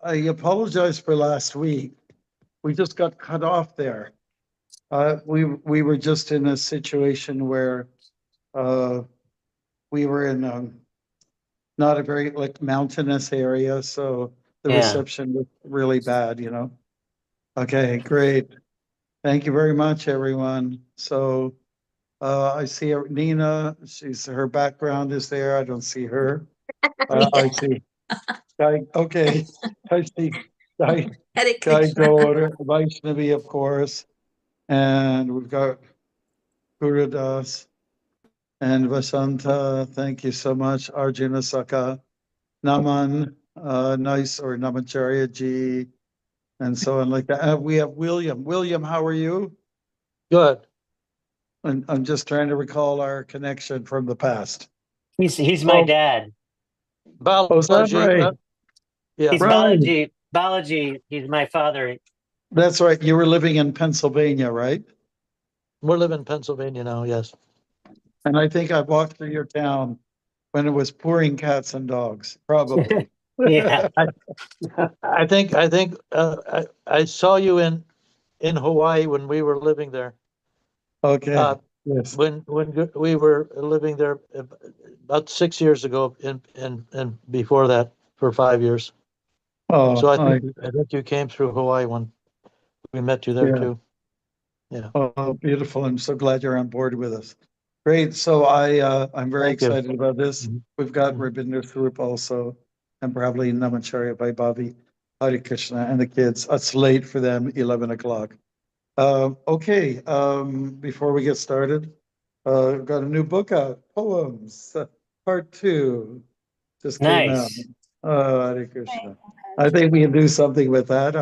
apologize for last week. We just got cut off there. We were just in a situation where we were in not a very mountainous area, so the reception was really bad, Okay, great. Thank you very much, everyone. So I see Nina. Her background is there. I don't see her. I see. Okay. I see. Guy Gaur, Vaishnavi, of course, and we've got Gurudas and Vasanta. Thank you so much, Arjuna Saka, Naman, nice, or Namacharya Ji, and so on like that. We have William. William, how are you? Good. And I'm just trying to recall our connection from the past. He's my dad. Balaji, right? Yeah, he's right. Balaji. He's my father. That's right. You were living in Pennsylvania, right? We're living in Pennsylvania now, yes. And I think I walked through your town when it was pouring cats and dogs, probably. Yeah. I think I saw you in Hawaii when we were living there. Okay. Yes. When we were living there about 6 years ago, and before that for 5 years. Oh, so I think you came through Hawaii when we met you there too. Yeah. Oh, beautiful! I'm so glad you're on board with us. Great. So I'm very excited about this. We've got Rabinder Thrup also, and probably Namacharya by Bobby, Hare Krishna, and the kids. It's late for them, 11 o'clock. Okay, before we get started, I've got a new book out, Poems, Part 2. Just came out. Hare Krishna. I think we can do something with that.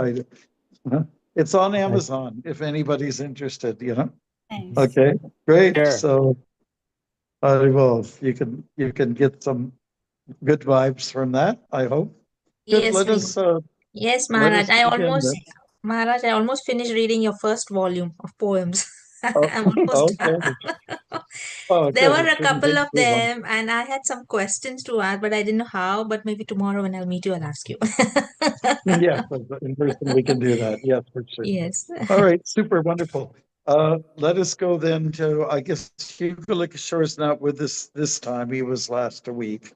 It's on Amazon if anybody's interested, Thanks. Okay, great. Sure. So well, you can get some good vibes from that, I hope. Good. Yes, Let us yes, let Maharaj. us begin then. Maharaj, I almost finished reading your first volume of poems. Oh, I'm almost okay. done. Oh, There good. were a It shouldn't couple take of too long. them, and I had some questions to ask, but I didn't know how. But maybe tomorrow when I'll meet you, I'll ask you. Yes, in person we can do that. Yes, for sure. Yes. All right, super wonderful. Let us go then to, I guess Hugo Shore is not with us this time. He was last week.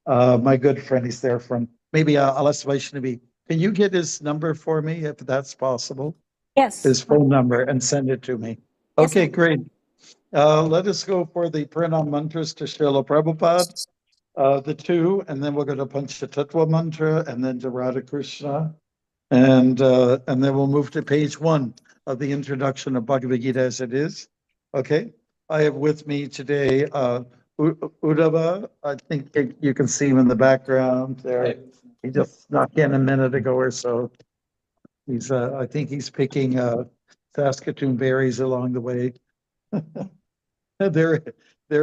My good friend, he's there from, maybe I'll ask Vaishnavi. Can you get his number for me if that's possible? Yes. His phone number and send it to me. Yes, Okay, sir. great. Let us go for the Pranam mantras to Srila Prabhupada. The two, and then we'll go to Panchatattva mantra, and then to Radha Krishna, and then we'll move to page 1 of the introduction of Bhagavad Gita as it is. Okay, I have with me today Uddhava. I think you can see him in the background there. He just snuck in a minute ago or so. He's I think he's picking Saskatoon berries along the way. They're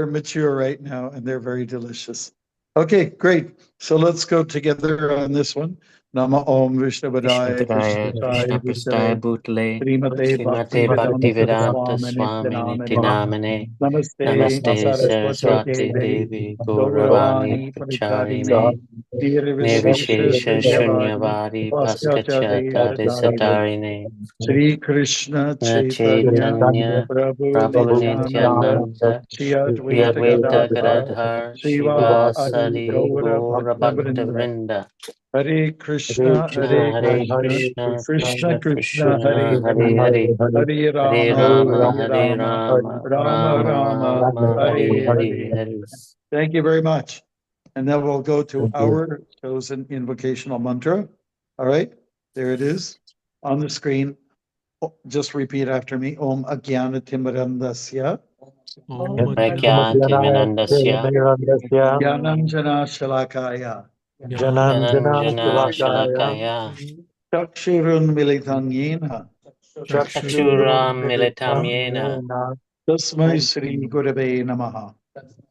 mature right now and they're very delicious. Okay, great. So let's go together on this one. Nama Om Vishnavadaya Krishna Prasthaya Bhutale Srimate Srimate Bhaktivedanta Swamini Swamini Tinamane. Tinamane Namaste Namaste Saraswati Devi Gauravani Pracharine Nirvishesha Shunyavadi Paskacha Tadhisatarine Shri Krishna Chaitanya Chaitanya Prabhu Prabhu Nityananda Nityananda Shri Advaita Vyadvaita Gadadhar Gadadhar Shiva Adi Shivasari Gaura Gaura Bhakta Bhakta Vrinda Vrinda Hare Krishna Hare Hare Krishna Krishna Krishna Krishna Krishna Hare Krishna Hare Hare Hare Hare Hare Rama Rama Hare Hare Rama Rama Rama Rama Rama Rama Hare Hare Hare. Hare. Thank you very much. And then we'll go to our chosen invocational mantra. All right, there it is on the screen. Just repeat after me. Om Agyana Timirandasya Vaikyatimindasya Gyananjana Shalakaya Jananjana Shalakaya Chakshurun Militan Yena Chakshuram Militam Yena Tasmai Sri Gurave Namaha.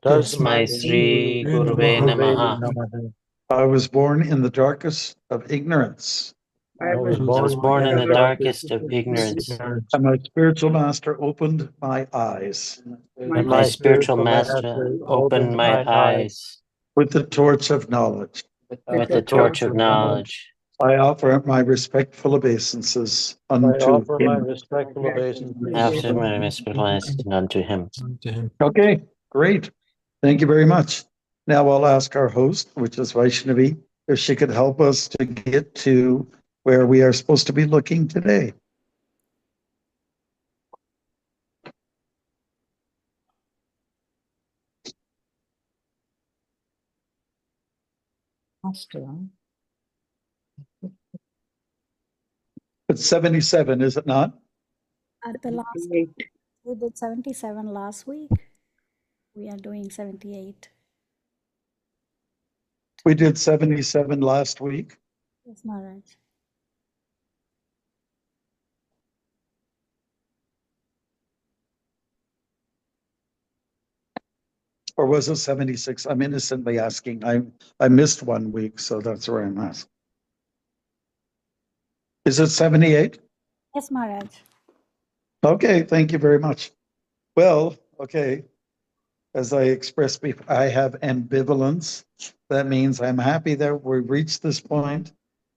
Tasmai Sri Guruve Namaha. I was born in the darkest of ignorance, I was born in the darkest of ignorance, and my spiritual master opened my eyes and my spiritual master opened my eyes with the torch of knowledge. with the torch of knowledge. I offer my respectful obeisances I unto offer my him. respectful obeisances After my respect unto him. Okay, great. Thank you very much. Now I'll ask our host, which is Vaishnavi, if she could help us to get to where we are supposed to be looking today. It's 77, is it not? At the last, we did 77 last week. We are doing 78. We did 77 last week. Yes, Maharaj. Or was it 76? I'm innocently asking. I missed 1 week, so that's where I'm asking. Is it 78? Yes, Maharaj. Okay, thank you very much. Well, okay. As I expressed before, I have ambivalence. That means I'm happy that we've reached this point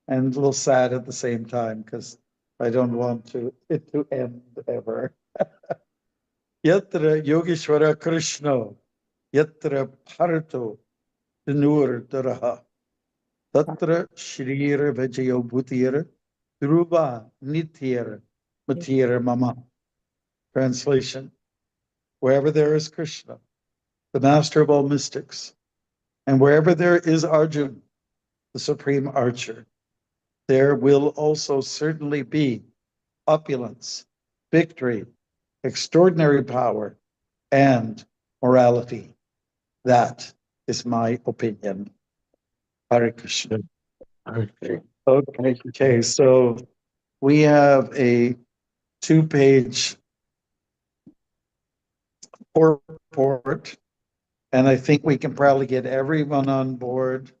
and a little sad at the same time because I don't want it to end ever. Yatra Yogeshwara Krishna, Yatra Bharato Dhanur Daraha, Tatra Shrira Vajayo Bhutira, Dhruva Nityara Matira Mama. Translation: wherever there is Krishna, the master of all mystics, and wherever there is Arjuna, the supreme archer, there will also certainly be opulence, victory, extraordinary power, and morality. That is my opinion. Hare Krishna. Okay, so we have a 2-page report, and I think we can probably get everyone on board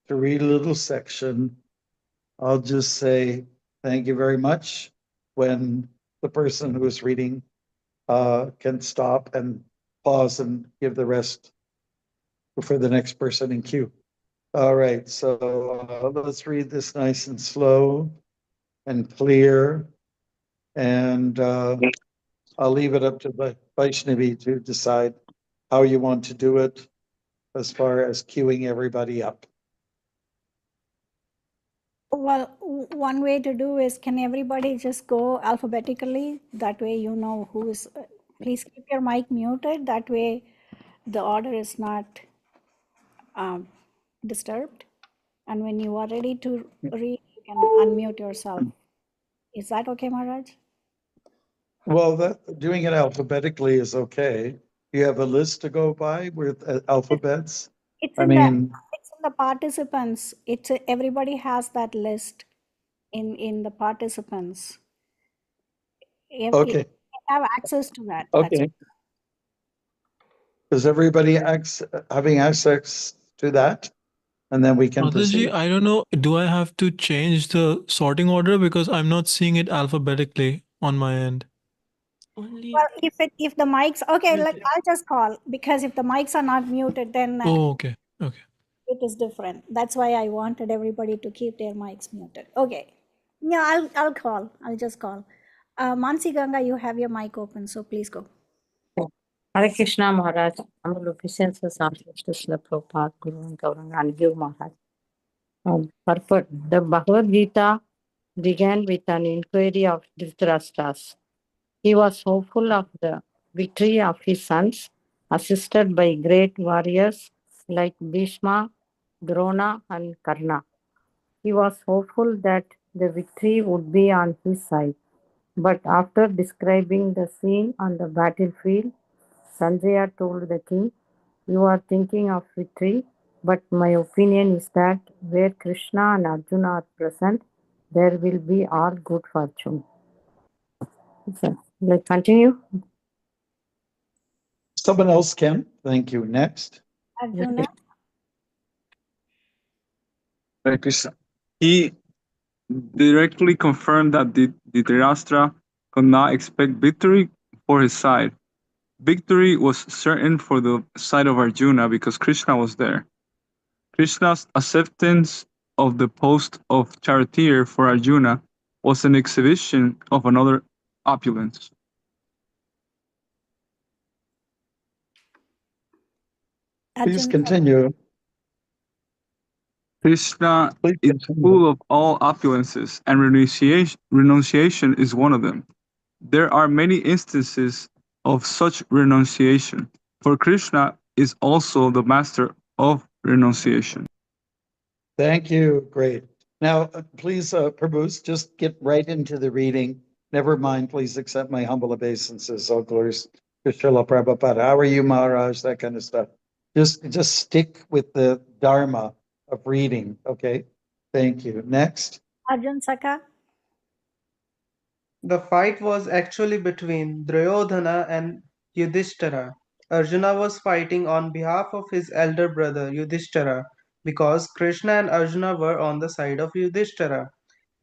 to read a little section. I'll just say thank you very much when the person who is reading can stop and pause and give the rest for the next person in queue. All right, so let's read this nice and slow and clear. And I'll leave it up to Vaishnavi to decide how you want to do it as far as queuing everybody up. Well, one way to do is, can everybody just go alphabetically? That way you know who is, please keep your mic muted. That way the order is not disturbed. And when you are ready to read, you can unmute yourself. Is that okay, Maharaj? Well, doing it alphabetically is okay. You have a list to go by with alphabets? It's I in mean, the participants. Everybody has that list in the participants. okay, You have access to that. okay. Is everybody having access to that? And then we can Mataji, proceed. I don't know, do I have to change the sorting order because I'm not seeing it alphabetically on my end? Well, if the mics, okay, like I'll just call, because if the mics are not muted, then Oh, okay. Okay. it is different. That's why I wanted everybody to keep their mics muted. Okay. Yeah, I'll call. I'll just call. Mansi Ganga, you have your mic open, so please go. Hare Krishna Maharaj, humble obeisances and Krishna Prabhupada, Guru and Gauranga and you Maharaj. Purport. The Bhagavad Gita began with an inquiry of Dhritarashtra's. He was hopeful of the victory of his sons, assisted by great warriors like Bhishma, Drona, and Karna. He was hopeful that the victory would be on his side. But after describing the scene on the battlefield, Sanjaya told the king, "You are thinking of victory, but my opinion is that where Krishna and Arjuna are present, there will be all good fortune." So, let's continue. Someone else can. Thank you. Next. Arjuna. Hare Krishna. He directly confirmed that Dhritarashtra could not expect victory for his side. Victory was certain for the side of Arjuna because Krishna was there. Krishna's acceptance of the post of charioteer for Arjuna was an exhibition of another opulence. Please Arjun, continue. Krishna Please is continue. full of all opulences, and renunciation is one of them. There are many instances of such renunciation, for Krishna is also the master of renunciation. Thank you. Great. Now, please, Prabhu, just get right into the reading. Never mind, please accept my humble obeisances. All glories to Srila Prabhupada. How are you, Maharaj? That kind of stuff. Just stick with the dharma of reading, okay? Thank you. Next. Arjun Saka. The fight was actually between Duryodhana and Yudhishthira. Arjuna was fighting on behalf of his elder brother Yudhishthira because Krishna and Arjuna were on the side of Yudhishthira.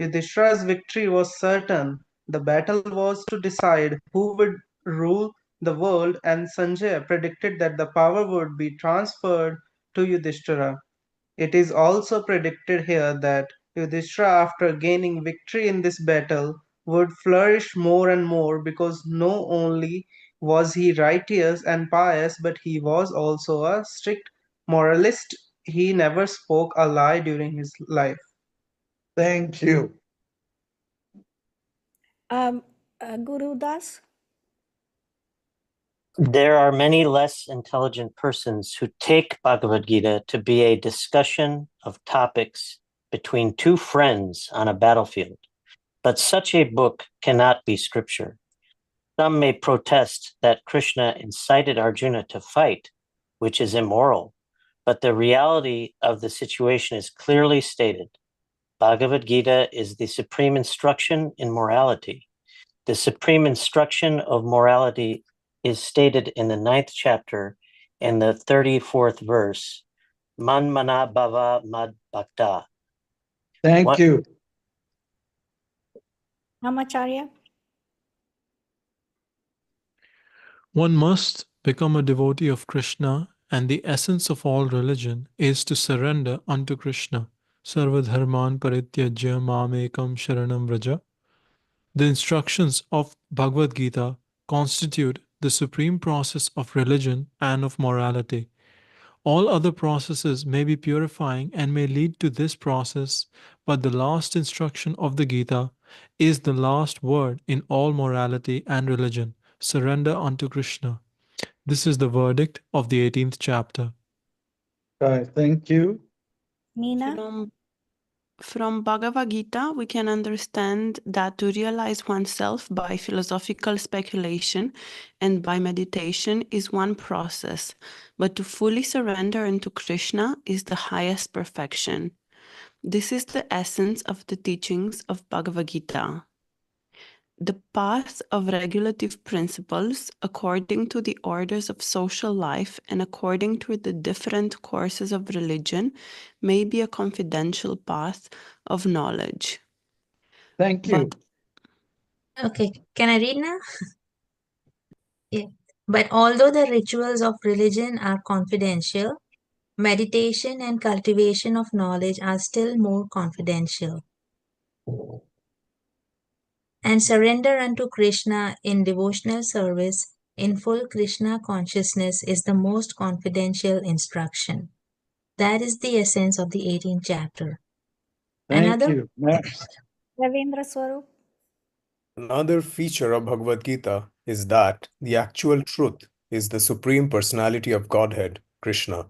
Yudhishthira's victory was certain. The battle was to decide who would rule the world, and Sanjay predicted that the power would be transferred to Yudhishthira. It is also predicted here that Yudhishthira, after gaining victory in this battle, would flourish more and more because not only was he righteous and pious, but he was also a strict moralist. He never spoke a lie during his life. Thank you. Guru Das. There are many less intelligent persons who take Bhagavad Gita to be a discussion of topics between two friends on a battlefield. But such a book cannot be scripture. Some may protest that Krishna incited Arjuna to fight, which is immoral, but the reality of the situation is clearly stated. Bhagavad Gita is the supreme instruction in morality. The supreme instruction of morality is stated in the 9th chapter and the 34th verse. Man mana bhava mad bhakta. Thank you. Namacharya. One must become a devotee of Krishna, and the essence of all religion is to surrender unto Krishna. Sarva dharman parityajya mamekam sharanam vraja. The instructions of Bhagavad Gita constitute the supreme process of religion and of morality. All other processes may be purifying and may lead to this process, but the last instruction of the Gita is the last word in all morality and religion. Surrender unto Krishna. This is the verdict of the 18th chapter. Thank you. Nina. From Bhagavad Gita, we can understand that to realize oneself by philosophical speculation and by meditation is one process, but to fully surrender into Krishna is the highest perfection. This is the essence of the teachings of Bhagavad Gita. The path of regulative principles, according to the orders of social life and according to the different courses of religion, may be a confidential path of knowledge. Thank you. Okay, can I read now? Yeah. But although the rituals of religion are confidential, meditation and cultivation of knowledge are still more confidential. And surrender unto Krishna in devotional service in full Krishna consciousness is the most confidential instruction. That is the essence of the 18th chapter. Thank you. Next. Ravindra Swarup. Another feature of Bhagavad Gita is that the actual truth is the Supreme Personality of Godhead, Krishna.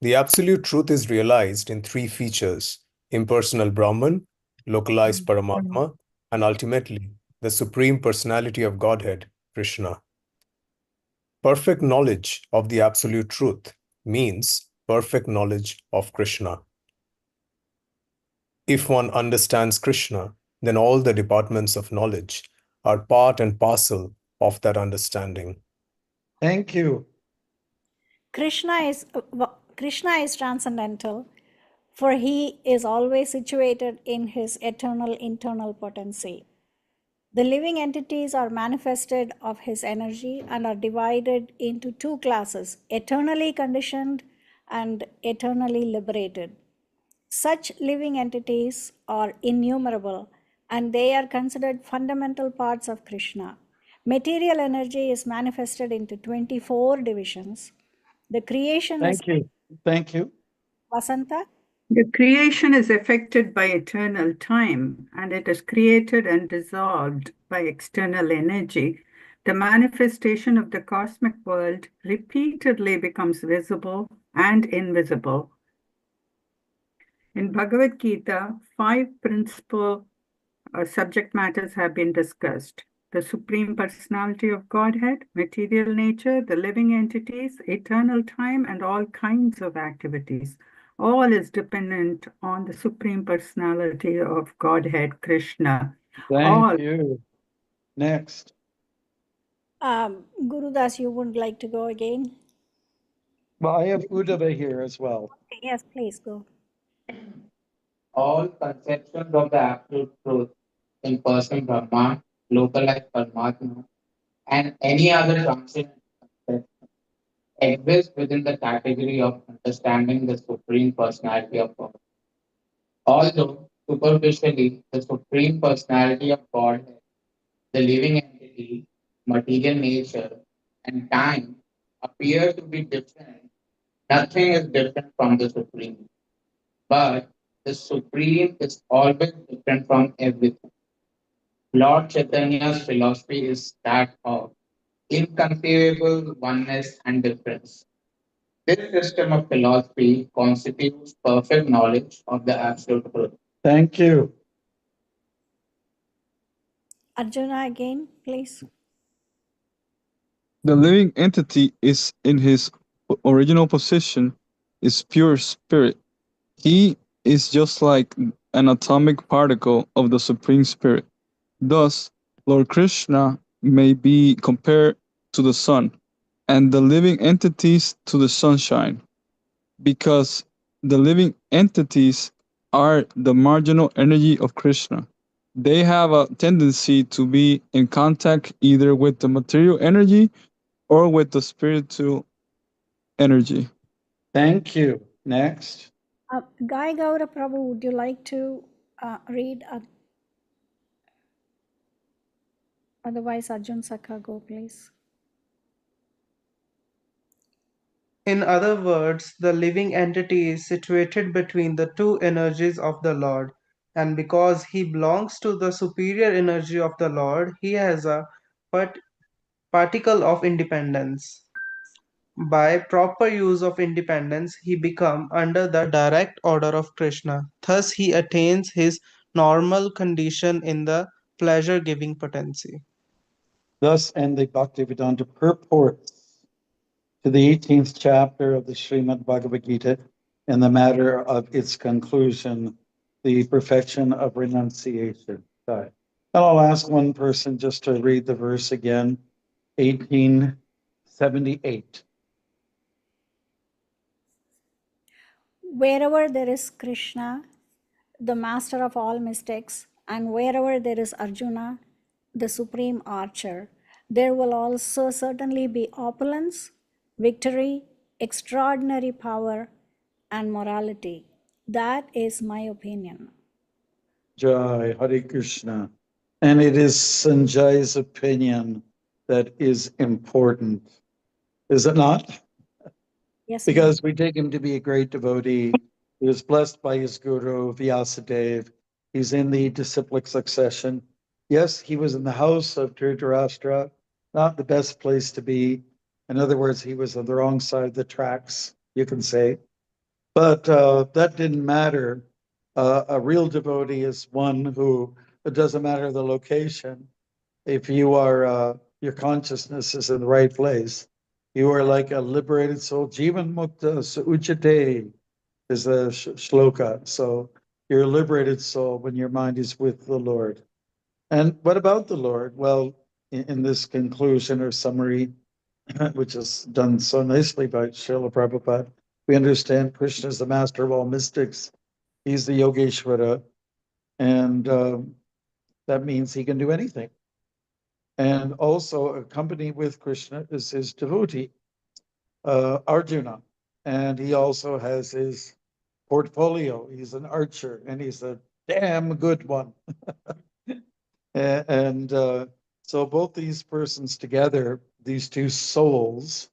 The absolute truth is realized in three features: impersonal Brahman, localized Paramatma, and ultimately the Supreme Personality of Godhead, Krishna. Perfect knowledge of the absolute truth means perfect knowledge of Krishna. If one understands Krishna, then all the departments of knowledge are part and parcel of that understanding. Thank you. Krishna is transcendental, for he is always situated in his eternal internal potency. The living entities are manifested of his energy and are divided into two classes, eternally conditioned and eternally liberated. Such living entities are innumerable and they are considered fundamental parts of Krishna. Material energy is manifested into 24 divisions. The creation is. Thank you. Thank you. Vasanta? The creation is affected by eternal time, and it is created and dissolved by external energy. The manifestation of the cosmic world repeatedly becomes visible and invisible. In Bhagavad Gita, 5 principal subject matters have been discussed: the Supreme Personality of Godhead, material nature, the living entities, eternal time, and all kinds of activities. All is dependent on the Supreme Personality of Godhead, Krishna. Thank you. Next. Gurudas, you would like to go again? Well, I have Uddhava here as well. Okay, yes, please go. All conceptions of the absolute truth in person Brahman, localized Paramatma, and any other transcendent concept exist within the category of understanding the Supreme Personality of God. Although superficially the Supreme Personality of God, the living entity, material nature, and time appear to be different, nothing is different from the Supreme. But the Supreme is always different from everything. Lord Chaitanya's philosophy is that of inconceivable oneness and difference. This system of philosophy constitutes perfect knowledge of the absolute truth. Thank you. Arjuna again, please. The living entity is in his original position, is pure spirit. He is just like an atomic particle of the Supreme Spirit. Thus, Lord Krishna may be compared to the sun, and the living entities to the sunshine, because the living entities are the marginal energy of Krishna. They have a tendency to be in contact either with the material energy or with the spiritual energy. Thank you. Next. Guy Gaura Prabhu, would you like to read? Otherwise, Arjun Sakha, go please. In other words, the living entity is situated between the two energies of the Lord, and because he belongs to the superior energy of the Lord, he has a particle of independence. By proper use of independence, he becomes under the direct order of Krishna. Thus, he attains his normal condition in the pleasure-giving potency. Thus end the Bhaktivedanta purports to the 18th chapter of the Srimad Bhagavad Gita in the matter of its conclusion, the perfection of renunciation. And I'll ask one person just to read the verse again, 1878. Wherever there is Krishna, the master of all mystics, and wherever there is Arjuna, the supreme archer, there will also certainly be opulence, victory, extraordinary power, and morality. That is my opinion. Jai Hare Krishna. And it is Sanjay's opinion that is important, is it not? Yes, because we take him to be a great devotee. He was blessed by his guru, Vyasadeva. He's in the disciplic succession. Yes, he was in the house of Dhritarashtra, not the best place to be. In other words, he was on the wrong side of the tracks, you can say. But that didn't matter. A real devotee is one who, it doesn't matter the location. If you are, your consciousness is in the right place, you are like a liberated soul. Jivan mukta uchate is the shloka. So you're a liberated soul when your mind is with the Lord. And what about the Lord? Well, in this conclusion or summary, which is done so nicely by Srila Prabhupada, we understand Krishna is the master of all mystics. He's the Yogeshwara. And that means he can do anything. And also accompanied with Krishna is his devotee, Arjuna. And he also has his portfolio. He's an archer, and he's a damn good one. And so both these persons together, these two souls,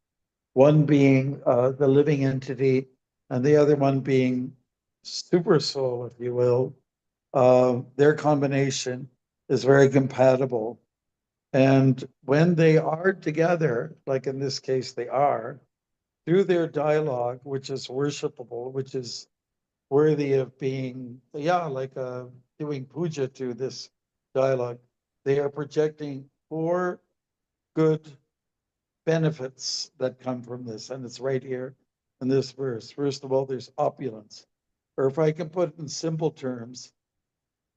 one being the living entity and the other one being super soul, if you will, their combination is very compatible. And when they are together, like in this case they are, through their dialogue, which is worshipable, which is worthy of being, like doing puja to this dialogue, they are projecting 4 good benefits that come from this. And it's right here in this verse. First of all, there's opulence. Or if I can put it in simple terms,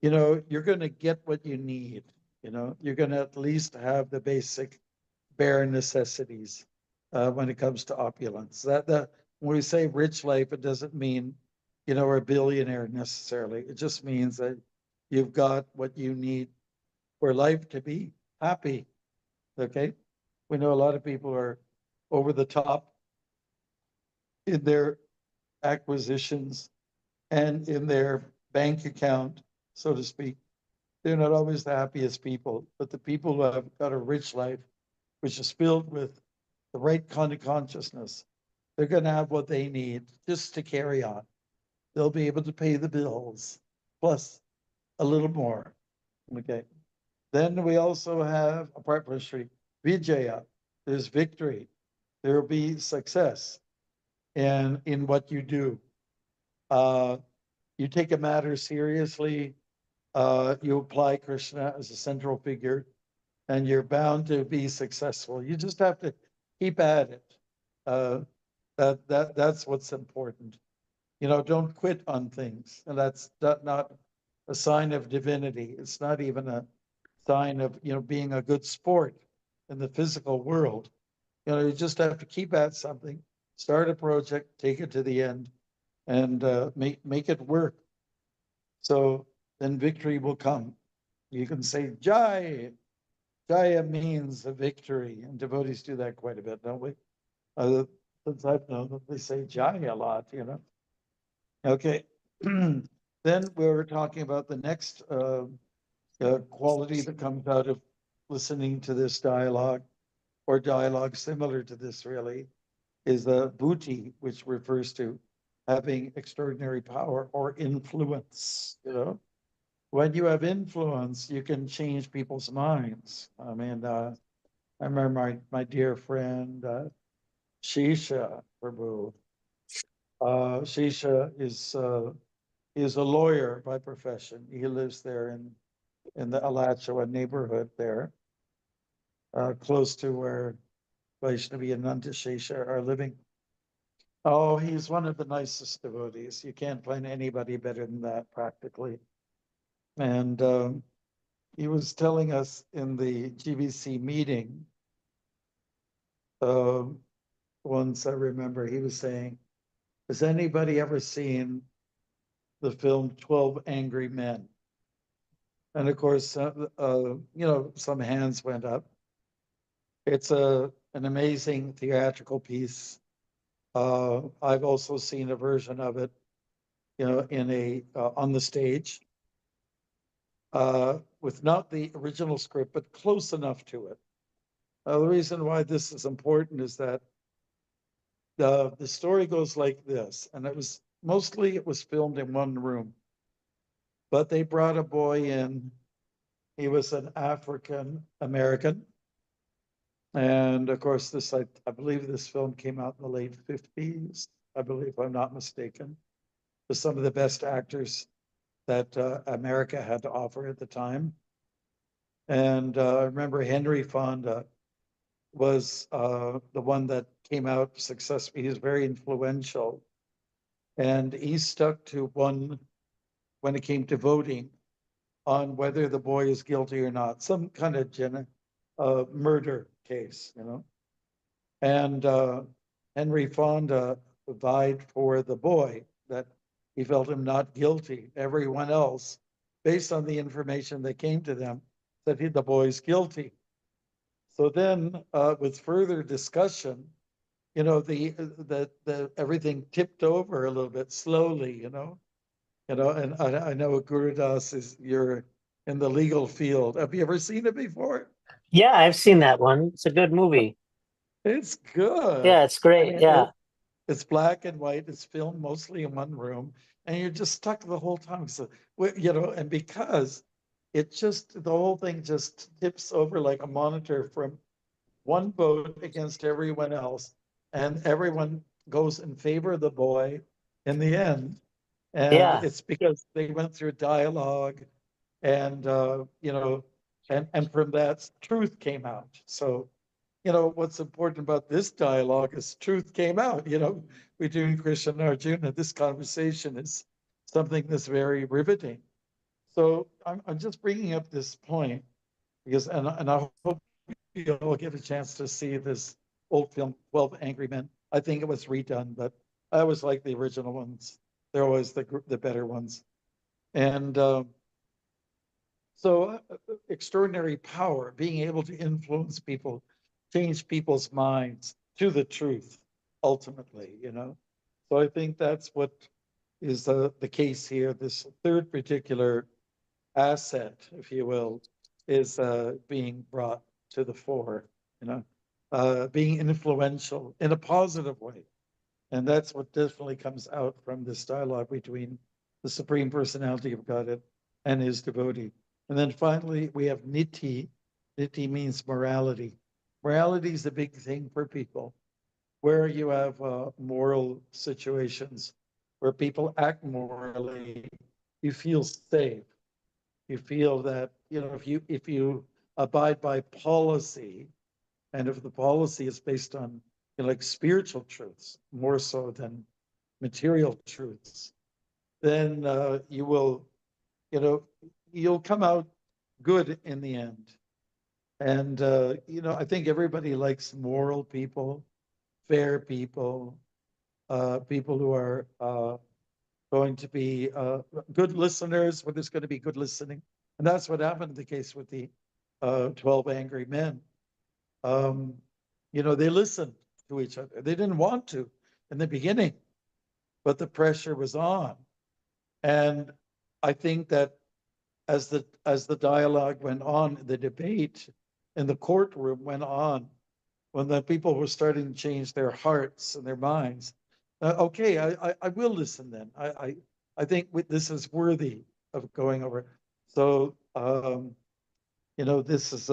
you're going to get what you need. You're going to at least have the basic bare necessities when it comes to opulence. When we say rich life, it doesn't mean, a billionaire necessarily. It just means that you've got what you need for life to be happy. Okay? We know a lot of people are over the top in their acquisitions and in their bank account, so to speak. They're not always the happiest people, but the people who have got a rich life, which is filled with the right kind of consciousness, they're going to have what they need just to carry on. They'll be able to pay the bills, plus a little more. Okay. Then we also have, apart from Sri Vijaya, there's victory. There will be success in what you do. You take a matter seriously, you apply Krishna as a central figure, and you're bound to be successful. You just have to keep at it. That's what's important. Don't quit on things, and that's not a sign of divinity. It's not even a sign of being a good sport in the physical world. You just have to keep at something, start a project, take it to the end, and make it work. So then victory will come. You can say Jai. Jaya means a victory, and devotees do that quite a bit, don't we? Since I've known them, they say Jai a lot, Okay. Then we were talking about the next quality that comes out of listening to this dialogue, or dialogue similar to this really, is the buddhi, which refers to having extraordinary power or influence. When you have influence, you can change people's minds. I mean, I remember my dear friend Shisha Prabhu. Shisha is a lawyer by profession. He lives there in the Alachua neighborhood there, close to where Vaishnavi and Nanda Shisha are living. Oh, he's one of the nicest devotees. You can't find anybody better than that, practically. And he was telling us in the GBC meeting, once I remember, he was saying, has anybody ever seen the film 12 Angry Men? And of course, some hands went up. It's an amazing theatrical piece. I've also seen a version of it, in on the stage, with not the original script, but close enough to it. The reason why this is important is that the story goes like this, and it was filmed in one room, but they brought a boy in. He was an African American, and of course, I believe this film came out in the late 50s. I believe, if I'm not mistaken, with some of the best actors that America had to offer at the time. And I remember Henry Fonda was the one that came out successful. He was very influential, and he stuck to one when it came to voting on whether the boy is guilty or not, some kind of murder case, And Henry Fonda vied for the boy, that he felt him not guilty. Everyone else, based on the information that came to them, said the boy's guilty. So then, with further discussion, you know, the everything tipped over a little bit slowly, you know, and I know Guru Das you're in the legal field. Have you ever seen it before? Yeah, I've seen that one. It's a good movie. It's good. Yeah, it's great. Yeah. It's black and white. It's filmed mostly in one room, and you're just stuck the whole time. So, you know, and because the whole thing just tips over like a monitor from one vote against everyone else, and everyone goes in favor of the boy in the end. And Yeah. it's because they went through dialogue, and you know, and from that truth came out. So, you know, what's important about this dialogue is truth came out, you know, between Krishna and Arjuna. This conversation is something that's very riveting. So I'm just bringing up this point because, and I hope you'll get a chance to see this old film, 12 Angry Men. I think it was redone, but I always like the original ones. They're always the better ones. And so extraordinary power, being able to influence people, change people's minds to the truth, ultimately, you know. So I think that's what is the case here. This third particular asset, if you will, is being brought to the fore, you know, being influential in a positive way. And that's what definitely comes out from this dialogue between the Supreme Personality of Godhead and his devotee. And then finally, we have niti. Niti means morality. Morality is a big thing for people, where you have moral situations where people act morally, you feel safe. You feel that, you know, if you abide by policy, and if the policy is based on, you know, like spiritual truths more so than material truths, then you will, you know, you'll come out good in the end. And you know, I think everybody likes moral people, fair people, people who are going to be good listeners, where there's going to be good listening. And that's what happened in the case with the 12 angry men. You know, they listened to each other. They didn't want to in the beginning, but the pressure was on. And I think that as the dialogue went on, the debate in the courtroom went on, when the people were starting to change their hearts and their minds, okay, I will listen then. I think this is worthy of going over. So, you know, this is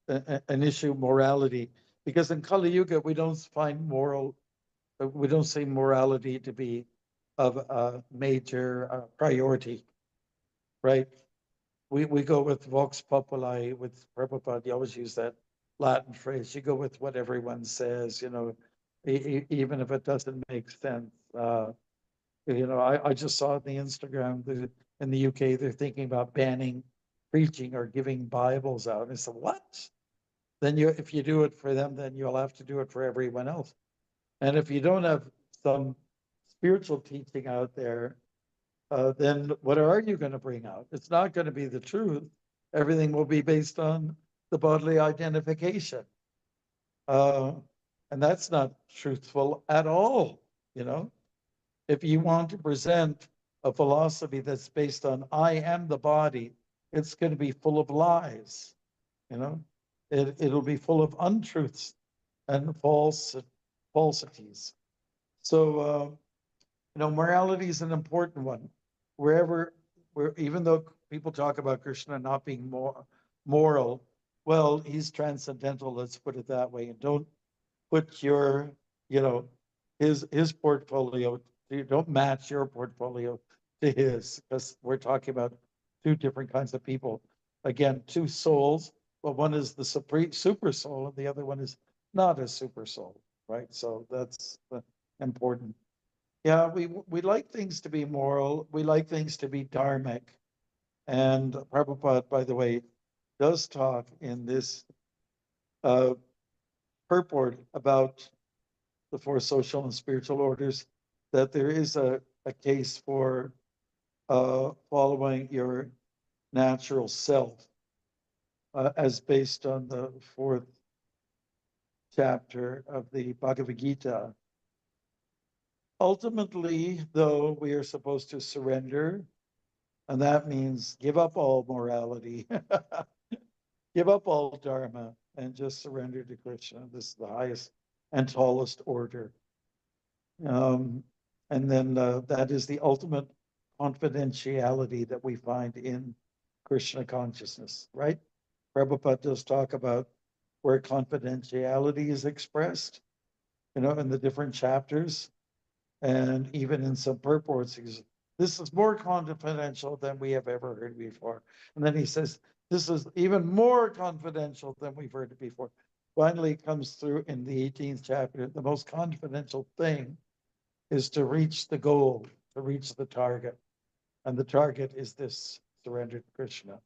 an issue of morality, because in Kali Yuga, we don't find we don't see morality to be of a major priority, right? We go with vox populi, with Prabhupada. You always use that Latin phrase. You go with what everyone says, you know, even if it doesn't make sense. You know, I just saw it on the Instagram in the UK, they're thinking about banning preaching or giving Bibles out. And I said, what? Then if you do it for them, then you'll have to do it for everyone else. And if you don't have some spiritual teaching out there, then what are you going to bring out? It's not going to be the truth. Everything will be based on the bodily identification. And that's not truthful at all, you know? If you want to present a philosophy that's based on I am the body, it's going to be full of lies, you know? It'll be full of untruths and falsities. So, you know, morality is an important one. Where even though people talk about Krishna not being moral, well, he's transcendental, let's put it that way. And don't put your, you know, his portfolio, you don't match your portfolio to his, because we're talking about two different kinds of people. Again, two souls, but one is the super soul, and the other one is not a super soul, right? So that's important. Yeah, we like things to be moral. We like things to be dharmic. And Prabhupada, by the way, does talk in this purport about the four social and spiritual orders, that there is a case for following your natural self as based on the fourth chapter of the Bhagavad Gita. Ultimately, though, we are supposed to surrender, and that means give up all morality, give up all dharma, and just surrender to Krishna. This is the highest and tallest order. And then that is the ultimate confidentiality that we find in Krishna consciousness, right? Prabhupada does talk about where confidentiality is expressed, in the different chapters. And even in some purports, he says, this is more confidential than we have ever heard before. And then he says, this is even more confidential than we've heard it before. Finally, it comes through in the 18th chapter. The most confidential thing is to reach the goal, to reach the target. And the target is this surrender to Krishna.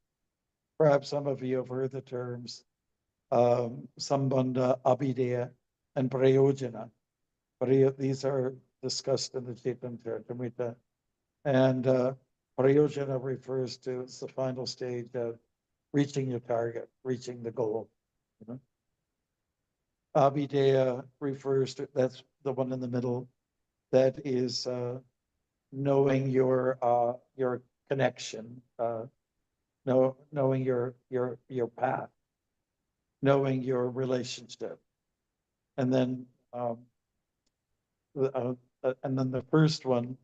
Perhaps some of you have heard the terms Sambandha, Abhideya, and Prayojana. These are discussed in the Chaitanya Charitamrita. And Prayojana refers to, it's the final stage of reaching your target, reaching the goal. Abhideya refers to, that's the one in the middle, that is knowing your connection, knowing your path, knowing your relationship. And then the first one,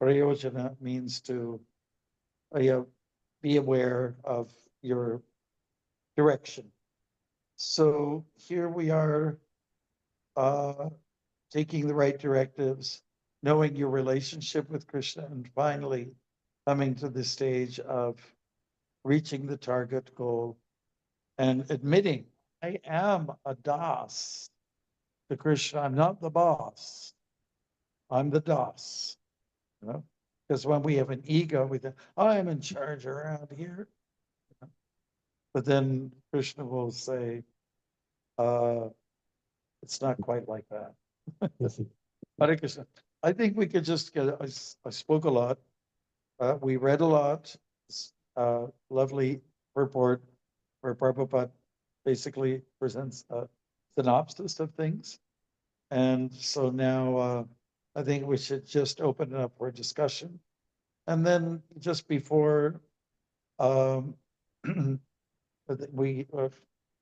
Prayojana, means to be aware of your direction. So here we are taking the right directives, knowing your relationship with Krishna, and finally coming to the stage of reaching the target goal and admitting, I am a das to Krishna. I'm not the boss. I'm the das. Because when we have an ego, we think, I am in charge around here. But then Krishna will say, it's not quite like that. Hare Krishna. I think we could just get, I spoke a lot. We read a lot. Lovely report where Prabhupada basically presents a synopsis of things. And so now I think we should just open it up for discussion. And then just before we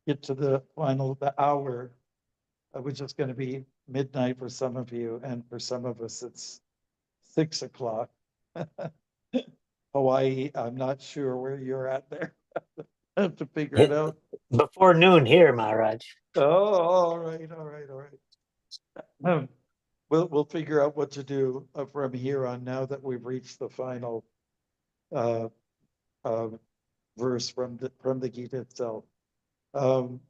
get to the hour, which is going to be midnight for some of you, and for some of us it's 6 o'clock. Hawaii, I'm not sure where you're at there. I have to figure it out. Before noon here, Maharaj. Oh, all right. We'll figure out what to do from here on, now that we've reached the final verse from the Gita itself. And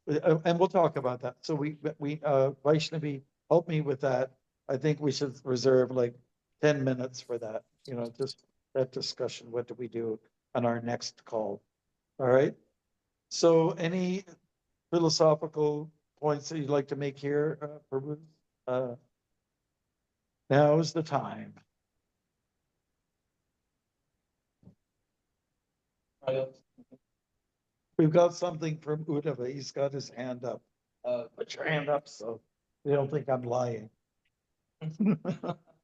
we'll talk about that. So we Vaishnavi, help me with that. I think we should reserve like 10 minutes for that, just that discussion. What do we do on our next call? All right. So any philosophical points that you'd like to make here, Prabhu? Now is the time. We've got something from Uddhava. He's got his hand up. Put your hand up so they don't think I'm lying.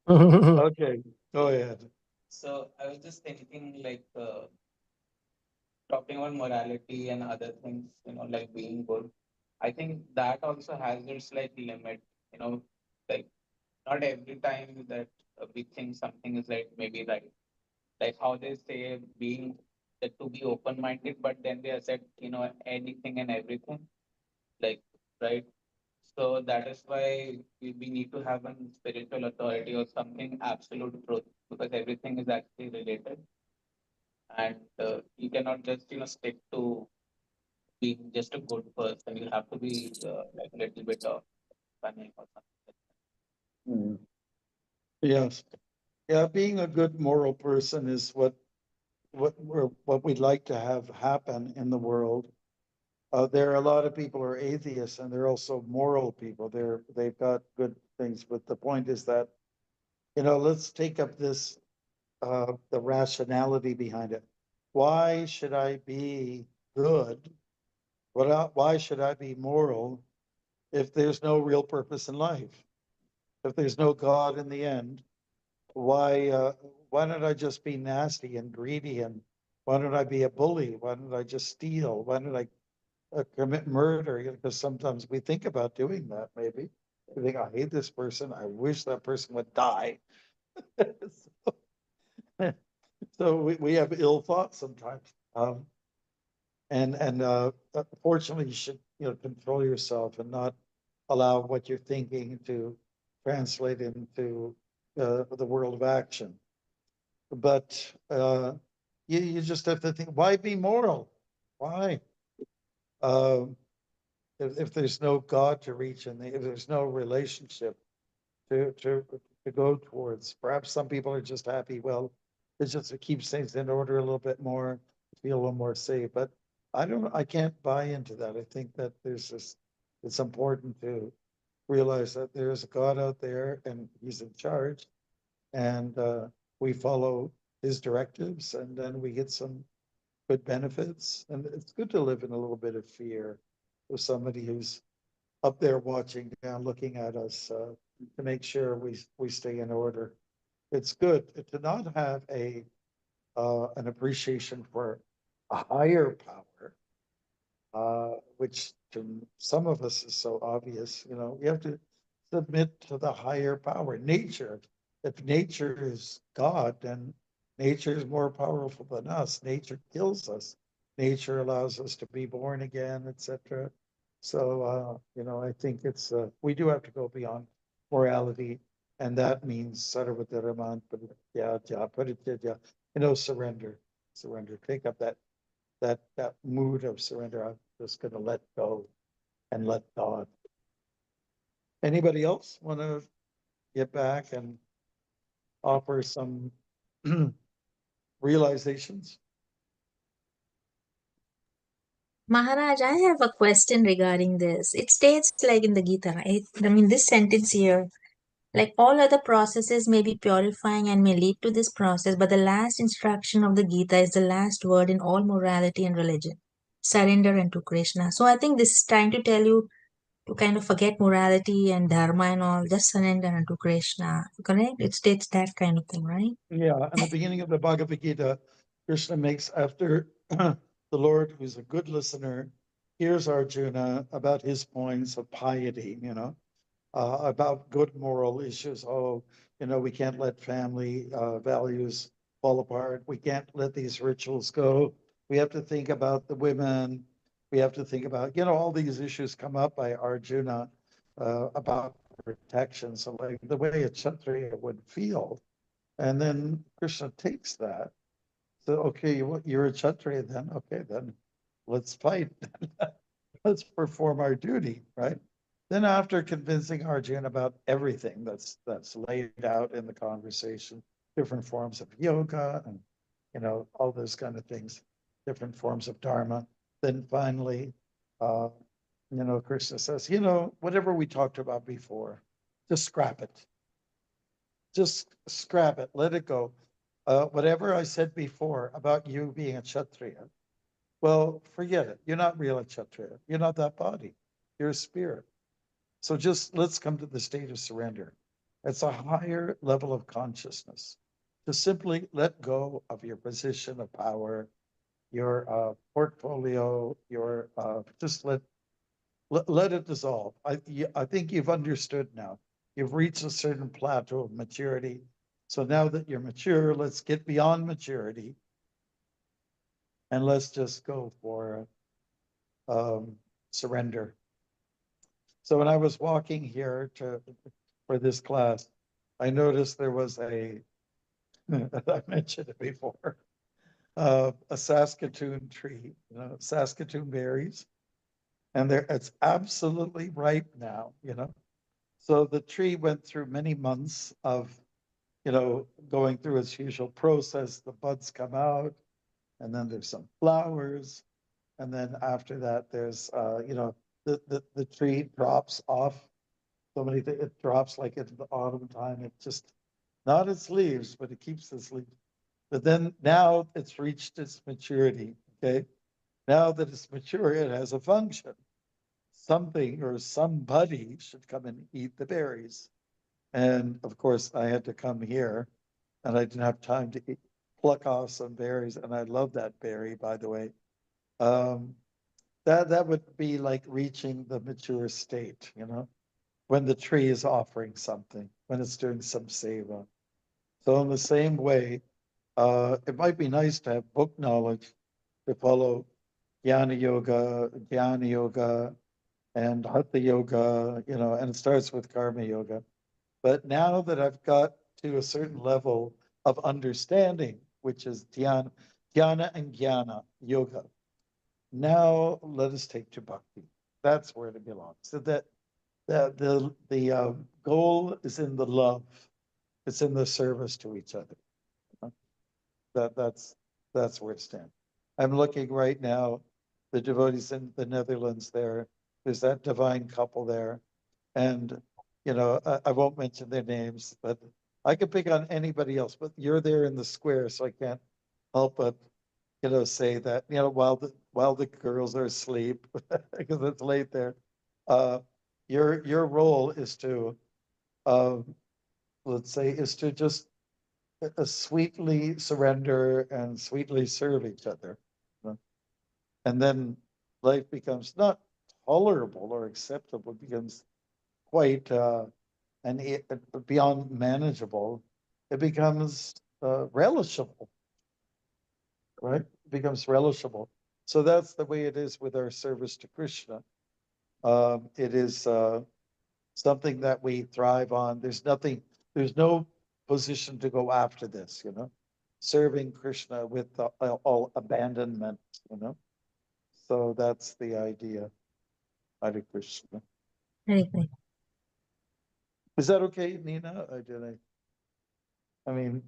Okay, go ahead. So I was just thinking, like, talking about morality and other things, like being good. I think that also has its like limit, like not every time that we think something is like maybe right. Like how they say being that to be open-minded, but then they have said, anything and everything, like, right? So that is why we need to have a spiritual authority or something absolute truth, because everything is actually related. And you cannot just, stick to being just a good person. You have to be like a little bit of cunning or something. Yes. Yeah, being a good moral person is what we'd like to have happen in the world. There are a lot of people who are atheists, and they're also moral people. They've got good things, but the point is that, let's take up this the rationality behind it. Why should I be good? Why should I be moral if there's no real purpose in life, if there's no God in the end, why don't I just be nasty and greedy, and why don't I be a bully? Why don't I just steal? Why don't I commit murder? Because sometimes we think about doing that. Maybe we think, I hate this person. I wish that person would die. So we have ill thoughts sometimes. And fortunately, you should control yourself and not allow what you're thinking to translate into the world of action. But you just have to think, why be moral? Why? If there's no God to reach, and if there's no relationship to go towards, perhaps some people are just happy, well, it's just to keep things in order a little bit more, feel a little more safe. But I can't buy into that. I think that it's important to realize that there's a God out there and he's in charge, and we follow his directives, and then we get some good benefits. And it's good to live in a little bit of fear with somebody who's up there watching down, looking at us, to make sure we stay in order. It's good to not have an appreciation for a higher power, which to some of us is so obvious. You have to submit to the higher power, nature. If nature is God, then nature is more powerful than us. Nature kills us. Nature allows us to be born again, etc. So, I think we do have to go beyond morality, and that means sarvadharaman, surrender. Take up that mood of surrender. I'm just going to let go and let God. Anybody else want to get back and offer some realizations? Maharaj, I have a question regarding this. It states like in the Gita, right? I mean, this sentence here, like all other processes may be purifying and may lead to this process, but the last instruction of the Gita is the last word in all morality and religion. Surrender unto Krishna. So I think this is trying to tell you to kind of forget morality and dharma and all, just surrender unto Krishna. Correct? It states that kind of thing, right? Yeah, in the beginning of the Bhagavad Gita, Krishna makes, after the Lord, who's a good listener, hears Arjuna about his points of piety, about good moral issues. Oh, we can't let family values fall apart. We can't let these rituals go. We have to think about the women. We have to think about, all these issues come up by Arjuna about protection. So like the way a Kshatriya would feel. And then Krishna takes that. So, okay, you're a Kshatriya then. Okay, then let's fight. Let's perform our duty, right? Then after convincing Arjuna about everything that's laid out in the conversation, different forms of yoga and, all those kind of things, different forms of dharma, then finally, Krishna says, whatever we talked about before, just scrap it. Just scrap it, let it go. Whatever I said before about you being a Kshatriya, well, forget it. You're not real a Kshatriya. You're not that body. You're a spirit. So just let's come to the state of surrender. It's a higher level of consciousness to simply let go of your position of power, your portfolio, your just let it dissolve. I think you've understood now. You've reached a certain plateau of maturity. So now that you're mature, let's get beyond maturity and let's just go for surrender. So when I was walking here for this class, I noticed there was I mentioned it before, a Saskatoon tree, Saskatoon berries, and it's absolutely ripe now, So the tree went through many months of, going through its usual process. The buds come out, and then there's some flowers, and then after that, there's, the tree drops off. So many things, it drops like into the autumn time. It just, not its leaves, but it keeps its leaves. But then now it's reached its maturity. Okay, now that it's mature, it has a function. something or somebody should come and eat the berries. And of course, I had to come here and I didn't have time to pluck off some berries. And I love that berry, by the way. That would be like reaching the mature state, when the tree is offering something, when it's doing some seva. So in the same way, it might be nice to have book knowledge to follow Jnana Yoga, and Hatha Yoga, and it starts with Karma Yoga. But now that I've got to a certain level of understanding, which is dhyana and jnana yoga, now let us take to bhakti. That's where it belongs. So that the goal is in the love. It's in the service to each other. That's where it stands. I'm looking right now, the devotees in the Netherlands there. There's that divine couple there, and I won't mention their names, but I could pick on anybody else. But you're there in the square, so I can't help but say that while the girls are asleep because it's late there. Your role is to let's say is to just sweetly surrender and sweetly serve each other. And then life becomes not tolerable or acceptable, it becomes quite beyond manageable. It becomes relishable, right? It becomes relishable. So that's the way it is with our service to Krishna. It is something that we thrive on. There's no position to go after this, serving Krishna with all abandonment, So that's the idea. Hare Krishna. Very good. Is that okay, Nina? I mean,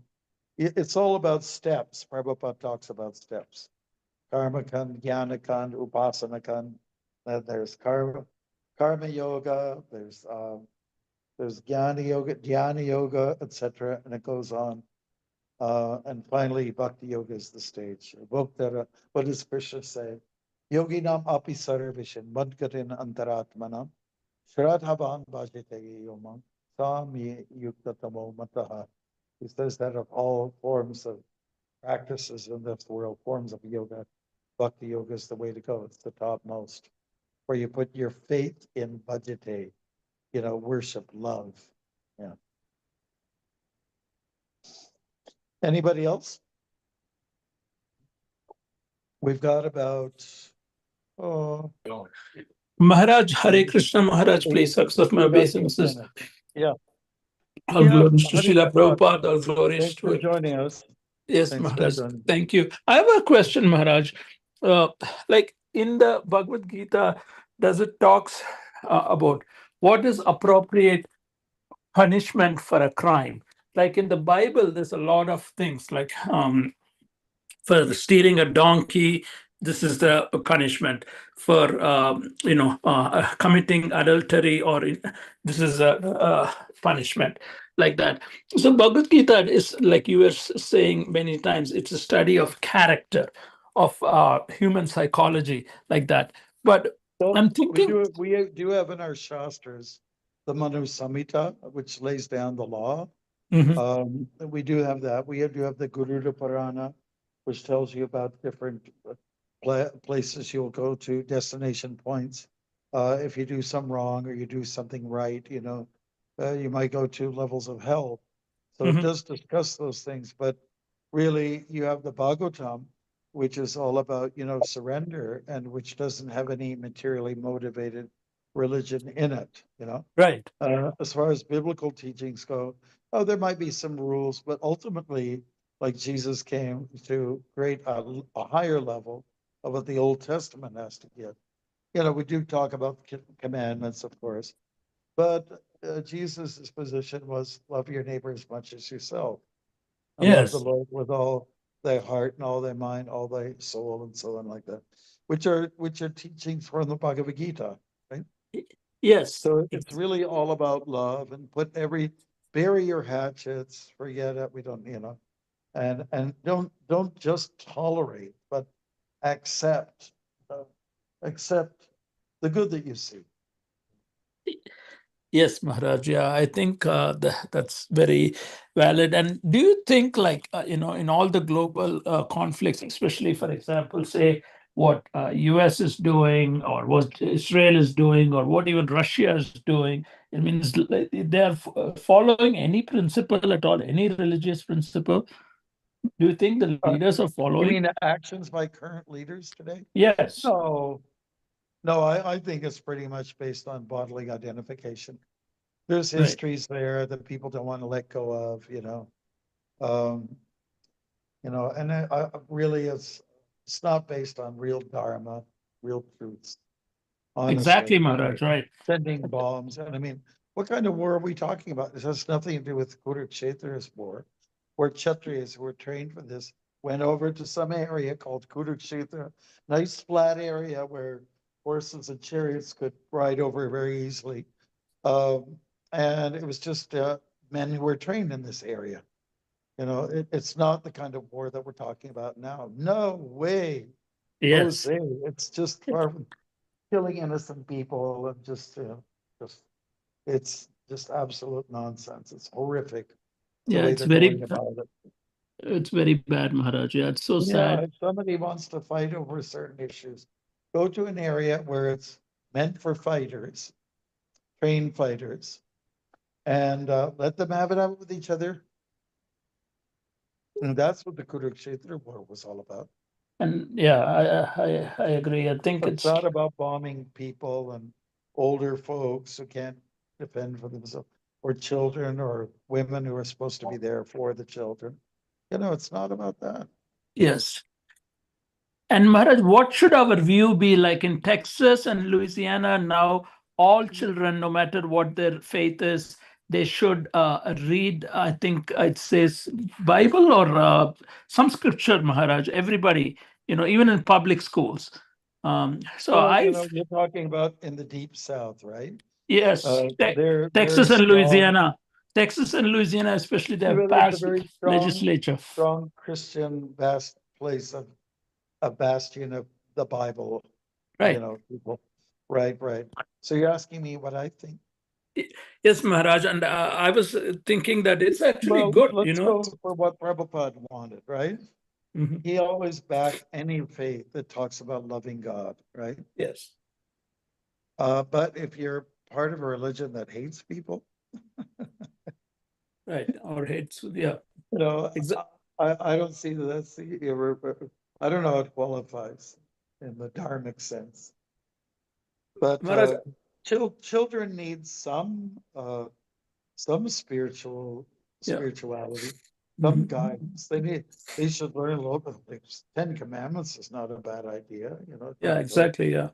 it's all about steps. Prabhupada talks about steps. Karma Kand, Jnana Kand, Upasana Kand. There's karma yoga, there's Jnana Yoga, etc. And it goes on. And finally, Bhakti Yoga is the stage. What does Krishna say? Yoginam api sarvishin madgatin antaratmanam shradhavan bhajite yomam sami yuktatamo mataha. He says that of all forms of practices in this world, forms of yoga, Bhakti Yoga is the way to go. It's the topmost, where you put your faith in bhajite, worship, love. Yeah. Anybody else? We've got about Maharaj, Hare Krishna, Maharaj, please accept my obeisances. Yeah. All glories to Hare Srila Krishna. Prabhupada, all glories Thanks to for it. joining us. Yes, Thanks for Maharaj. joining. Thank you. I have a question, Maharaj. Like in the Bhagavad Gita, does it talks about what is appropriate punishment for a crime? Like in the Bible, there's a lot of things like for stealing a donkey, this is the punishment. For committing adultery, this is a punishment, like that. So Bhagavad Gita is, like you were saying many times, it's a study of character, of human psychology, like that. But Well, I'm thinking we do have in our Shastras the Manu Samhita, which lays down the law. We do have that. We do have the Garuda Purana, which tells you about different places you'll go to, destination points. If you do some wrong or you do something right, you might go to levels of hell. So it does discuss those things, but really you have the Bhagavatam, which is all about, surrender, and which doesn't have any materially motivated religion in it, right. As far as biblical teachings go, there might be some rules, but ultimately, like Jesus came to create a higher level of what the Old Testament has to give. We do talk about commandments, of course, but Jesus's position was love your neighbor as much as yourself, and love the Yes. Lord with all thy heart and all thy mind, all thy soul, and so on, like that, which are teachings from the Bhagavad Gita, right? Yes. So it's really all about love, and bury your hatchets, forget it. We don't, and don't just tolerate, but accept the good that you see. Yes, Maharaj. Yeah, I think that's very valid. And do you think, like, in all the global conflicts, especially, for example, say what US is doing, or what Israel is doing, or what even Russia is doing, it means they are following any principle at all, any religious principle? Do you think the leaders are You following? mean actions by current leaders today? Yes. No, I think it's pretty much based on bodily identification. There's Right. histories there that people don't want to let go of, and really it's not based on real dharma, real truths. Honestly. Exactly, Maharaj, right. Sending bombs. And I mean, what kind of war are we talking about? This has nothing to do with Kurukshetra's war, where Kshatriyas who were trained for this went over to some area called Kurukshetra, nice flat area where horses and chariots could ride over very easily. And it was just men who were trained in this area. It's not the kind of war that we're talking about now. No way. Yes. Jose, it's just far from killing innocent people and it's just absolute nonsense. It's horrific the Yeah, way it's they're very going about it. It's very bad, Maharaj. Yeah, it's so Yeah, sad. if somebody wants to fight over certain issues, go to an area where it's meant for fighters, trained fighters, and let them have it out with each other. And that's what the Kurukshetra war was all about. And yeah, I agree. I think It's not about bombing people and older folks who can't defend for themselves, or children or women who are supposed to be there for the children. It's not about that. yes. And Maharaj, what should our view be like in Texas and Louisiana now? All children, no matter what their faith is, they should read, I think it says Bible or some scripture, Maharaj, everybody, even in public schools. Well, you're talking about in the deep South, right? Yes, they're Texas and strong. Louisiana. Texas and Louisiana, especially, they have There's a passed very legislature. strong Christian place of a bastion of the Bible. Right. People. Right. So you're asking me what I think? Yes, Maharaj, and I was thinking that it's actually good. Let's go for what Prabhupada wanted, right? Mm-hmm. He always backed any faith that talks about loving God, right? Yes. But if you're part of a religion that hates people, right, or hates, yeah. I don't see that's I don't know how it qualifies in the dharmic sense. But children need some spirituality, some guidance. They should learn local things. 10 Commandments is not a bad idea, Yeah, exactly. Yeah.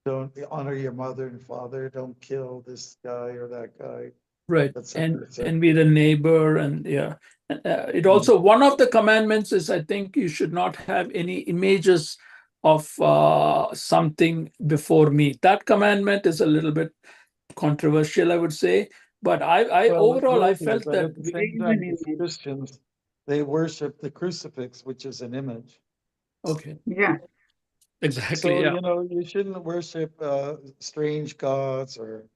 Don't honor your mother and father. Don't kill this guy or that guy. Right, and be the neighbor, and yeah. It also, one of the commandments is, I think you should not have any images of something before me. That commandment is a little bit controversial, I would say. But overall, I felt that at the same time, Christians, they worship the crucifix, which is an image. Okay. Yeah. Exactly. So, yeah. You shouldn't worship strange gods or,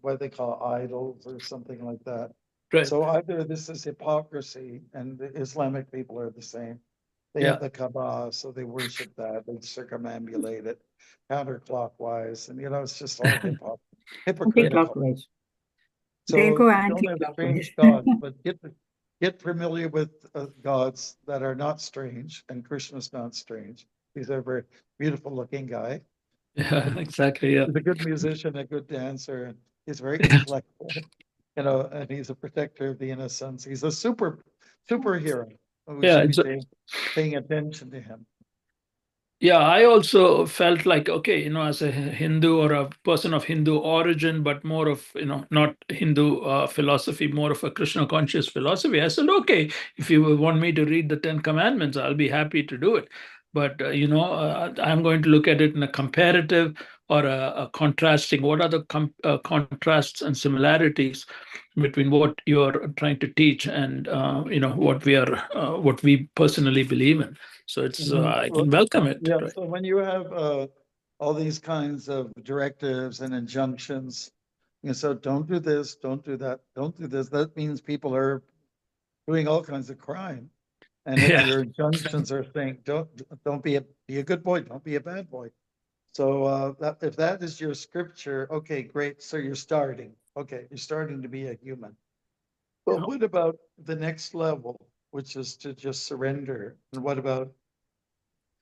what they call idols or something like that. Right. So either this is hypocrisy, and the Islamic people are the same. They have the Kaaba, so they worship that. They circumambulate it counterclockwise, and it's just all hypocritical. So they go don't have strange gods, but get familiar with gods that are not strange, and Krishna's not strange. He's a very beautiful looking guy. Yeah, exactly. Yeah. He's a good musician, a good dancer, and he's very intellectual. And he's a protector of the innocents. He's a superhero. We should be paying attention to him. Yeah, I also felt like, okay, as a Hindu or a person of Hindu origin, but more of, not Hindu philosophy, more of a Krishna conscious philosophy. I said, okay, if you want me to read the 10 Commandments, I'll be happy to do it. But, I'm going to look at it in a comparative or a contrasting. What are the contrasts and similarities between what you're trying to teach and, what we personally believe in? So it's I can welcome it. Yeah. Right? So when you have all these kinds of directives and injunctions. And so don't do this, don't do that, don't do this. That means people are doing all kinds of crime. And if Yeah. your injunctions are saying, don't be a good boy, don't be a bad boy. So if that is your scripture, okay, great. So you're starting. Okay, you're starting to be a human. But what about the next level, which is to just surrender? And what about,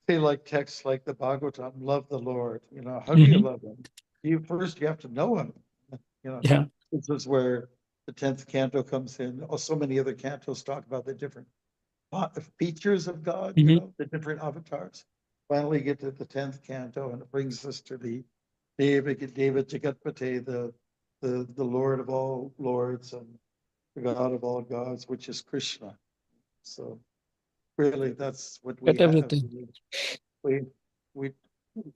say, like texts like the Bhagavatam, love the Lord? You know, how do you love him? You have to know him. You know, Yeah. this is where the 10th canto comes in. Oh, so many other cantos talk about the different features of God, you know, the different avatars. Finally get to the 10th canto, and it brings us to the David Jagatpate, the Lord of all lords and the God of all gods, which is Krishna. So really, that's what we Get have. everything.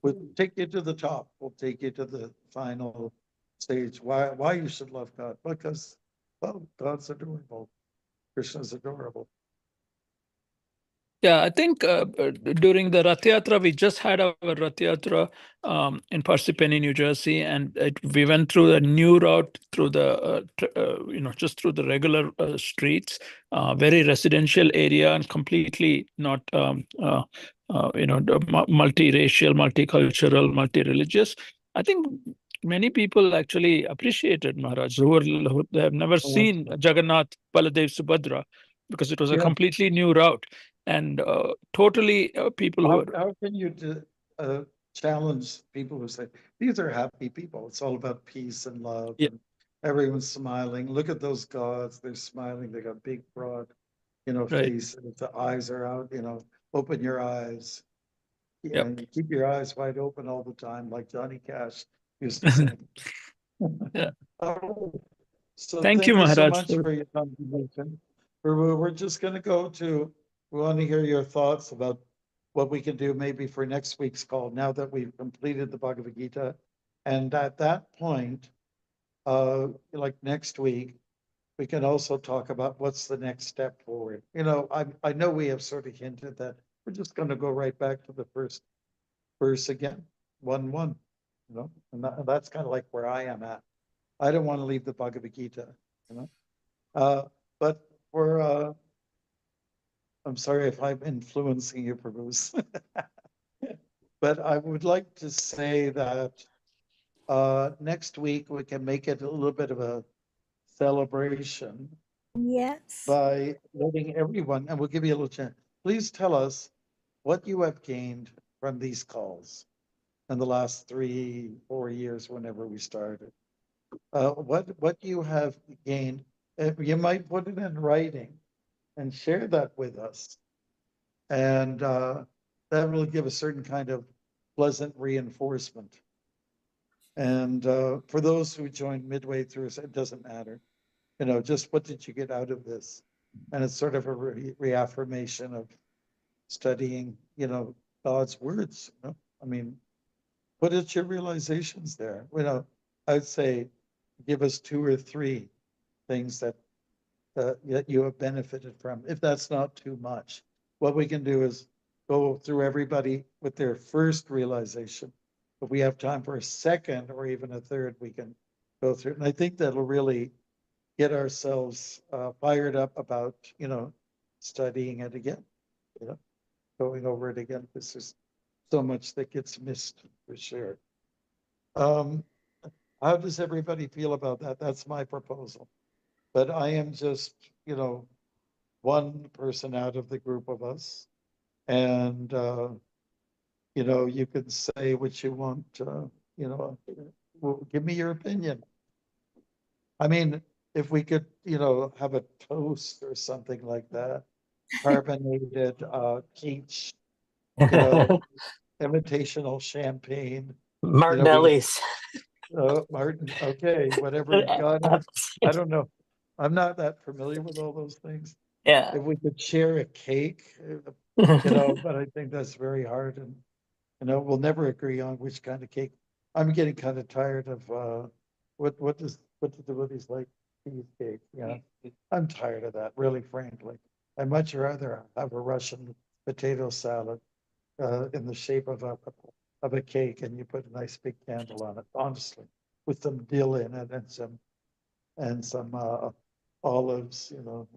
We'll take you to the top. We'll take you to the final stage. Why you should love God? Because, well, God's adorable. Krishna's adorable. Yeah, I think during the Rath Yatra, we just had our Rath Yatra in Parsippany, New Jersey, and we went through a new route through the, just through the regular streets, very residential area and completely not, multiracial, multicultural, multi-religious. I think many people actually appreciated Maharaj, who have never seen Jagannath, Baladev, Subhadra, because it was a completely new route. And totally people who How can you challenge people who say, these are happy people? It's all about peace and love. Yeah. And everyone's smiling. Look at those gods. They're smiling. They got big, broad, faces. The eyes are out, open your eyes. Yeah, and keep your eyes wide open all the time, like Johnny Cash used to sing. Yeah. So Thank you, so Maharaj, much for your contribution. We're just going to go to, we want to hear your thoughts about what we can do maybe for next week's call, now that we've completed the Bhagavad Gita. And at that point, like next week, we can also talk about what's the next step forward. I know we have sort of hinted that we're just going to go right back to the first verse again, 1:1, and that's kind of like where I am at. I don't want to leave the Bhagavad Gita, but I'm sorry if I'm influencing you, Bruce. But I would like to say that next week we can make it a little bit of a celebration. Yes. By letting everyone, and we'll give you a little chance, please tell us what you have gained from these calls in the last 3-4 years, whenever we started. What you have gained, you might put it in writing and share that with us. And that will give a certain kind of pleasant reinforcement. And for those who joined midway through, it doesn't matter. Just what did you get out of this? And it's sort of a reaffirmation of studying, God's words. I mean, what is your realizations there? I'd say give us 2 or 3 things that you have benefited from, if that's not too much. What we can do is go through everybody with their first realization. If we have time for a second or even a third, we can go through. And I think that'll really get ourselves fired up about, studying it again, going over it again. This is so much that gets missed for sure. How does everybody feel about that? That's my proposal. But I am just, one person out of the group of us. And, you can say what you want, well, give me your opinion. I mean, if we could, have a toast or something like that, carbonated peach, imitational champagne. Martinelli's. Martin, okay, whatever God, I don't know. I'm not that familiar with all those things. Yeah. If we could share a cake, but I think that's very hard, and we'll never agree on which kind of cake. I'm getting kind of tired of what do devotees like? Cheesecake. Yeah, I'm tired of that, really, frankly. I'd much rather have a Russian potato salad in the shape of a of a cake and you put a nice big candle on it, honestly, with some dill in it and some olives, you know,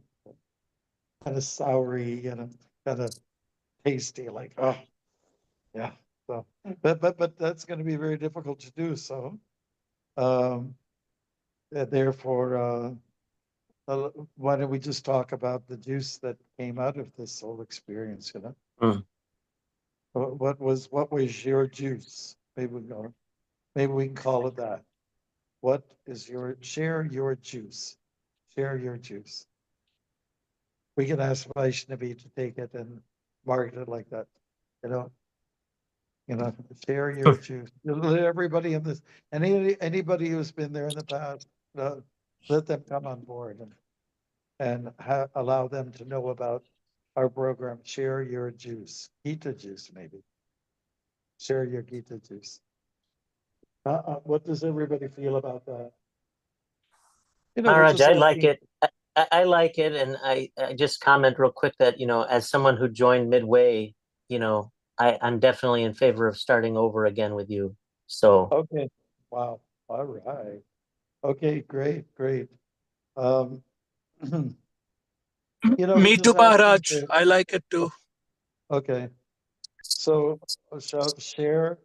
kind of soury and kind of tasty, like, oh, yeah. So, but that's going to be very difficult to do. So, therefore, why don't we just talk about the juice that came out of this whole experience? You know, what was your juice? Maybe we can call it that. What is share your juice? Share your juice. We can ask Vaishnavi to take it and market it like that. You know, share your juice. Let everybody in this, anybody who's been there in the past, let them come on board and allow them to know about our program. Share your juice, Gita juice, maybe. Share your Gita juice. What does everybody feel about that? You know, Maharaj, I like it. I like it, and I just comment real quick that, you know, as someone who joined midway, you know, I'm definitely in favor of starting over again with you. So okay, wow, all right, okay, great. You know, Me too, Maharaj. I like it too. Okay, so share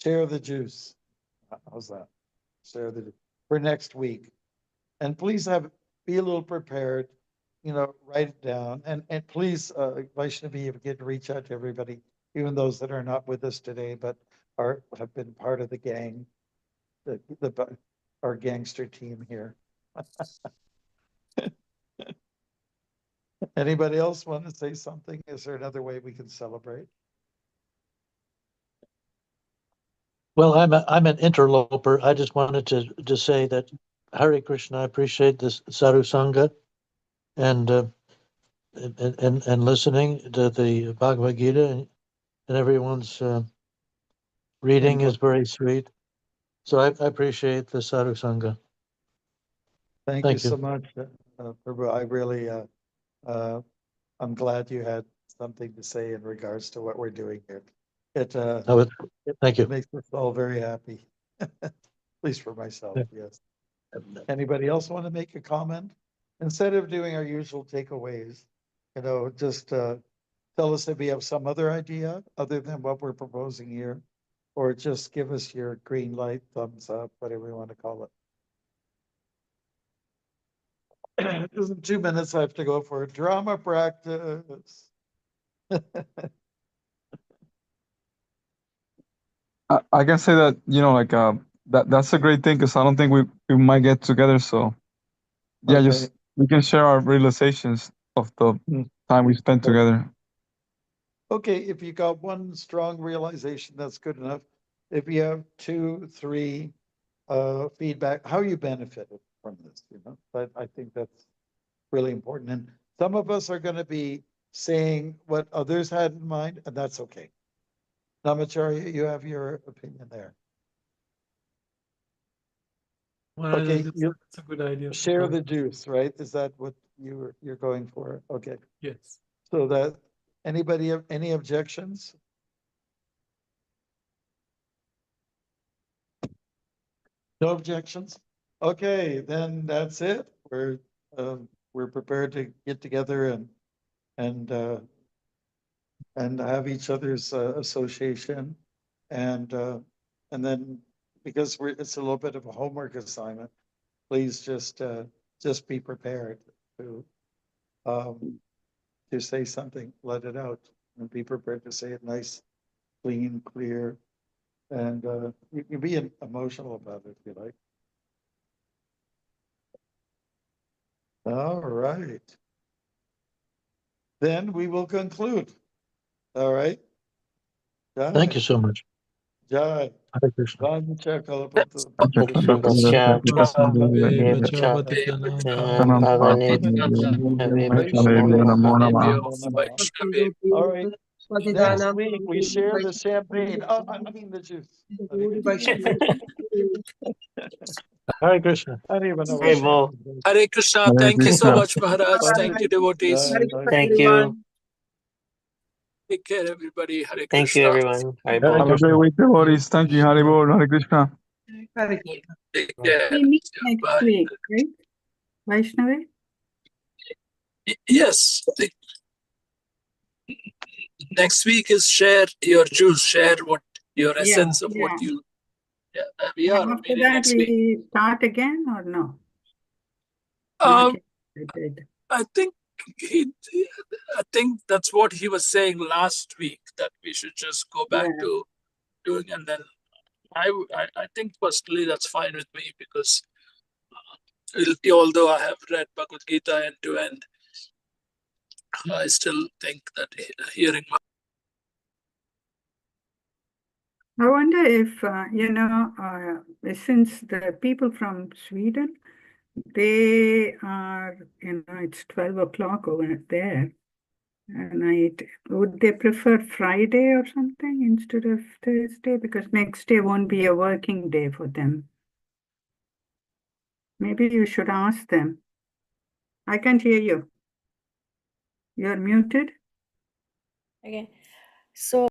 the juice. How's that? Share for next week, and please be a little prepared. You know, write it down, and please, Vaishnavi, if you can reach out to everybody, even those that are not with us today, but have been part of the gang, our gangster team here. Anybody else want to say something? Is there another way we can celebrate? Well, I'm an interloper. I just wanted to say that Hare Krishna, I appreciate this Sadhu Sangha and listening to the Bhagavad Gita and everyone's reading is very sweet. So I appreciate the Sadhu Sangha. Thank you so much, Prabhu. I really, I'm glad you had something to say in regards to what we're doing here. Thank you. It makes us all very happy, at least for myself. Yes. Anybody else want to make a comment? Instead of doing our usual takeaways, you know, just tell us if you have some other idea other than what we're proposing here, or just give us your green light, thumbs up, whatever you want to call it. In 2 minutes, I have to go for a drama practice. I can say that, you know, like that's a great thing because I don't think we might get together. So yeah, Okay. just we can share our realizations of the time we spent together. Okay, if you got one strong realization, that's good enough. If you have 2, 3 feedback, how you benefited from this, you know, but I think that's really important. And some of us are going to be saying what others had in mind, and that's okay. Namacharya, you have your opinion there. Well, Okay, that's a good idea. Share the juice, right? Is that what you're going for? Okay. Yes. So that anybody have any objections? No objections? Okay, then that's it. We're prepared to get together and have each other's association, and then because it's a little bit of a homework assignment, please just be prepared to say something, let it out, and be prepared to say it nice, clean, clear, and you can be emotional about it if you like. All right. Then we will conclude. All right. Jai. Thank you so much. Jai. Hare Krishna. All right. Next week we share the champagne. Oh, I mean the juice. Hare Krishna. I don't even know Hey, what Mo. Hare Krishna. Thank you so much, Maharaj. Thank you, devotees. Thank you. Take care, everybody. Hare Thank Krishna. you, everyone. Hare Have a great week, devotees. Thank you. Hare Bol. Hare Krishna. Take care. We meet next Bye. week, right? Vaishnavi? Yes. Next week is share your juice, share what your essence of what you. Yeah, we are After meeting that, next week. we start again or no? Um, I did. I think I think that's what he was saying last week, that we should just go back Yeah. to doing, and then I think personally that's fine with me, because although I have read Bhagavad Gita end to end, I still think that hearing. I wonder if, since the people from Sweden, they are, it's 12 o'clock over there at night. Would they prefer Friday or something instead of Thursday? Because next day won't be a working day for them. Maybe you should ask them. I can't hear you. You're muted. Okay. So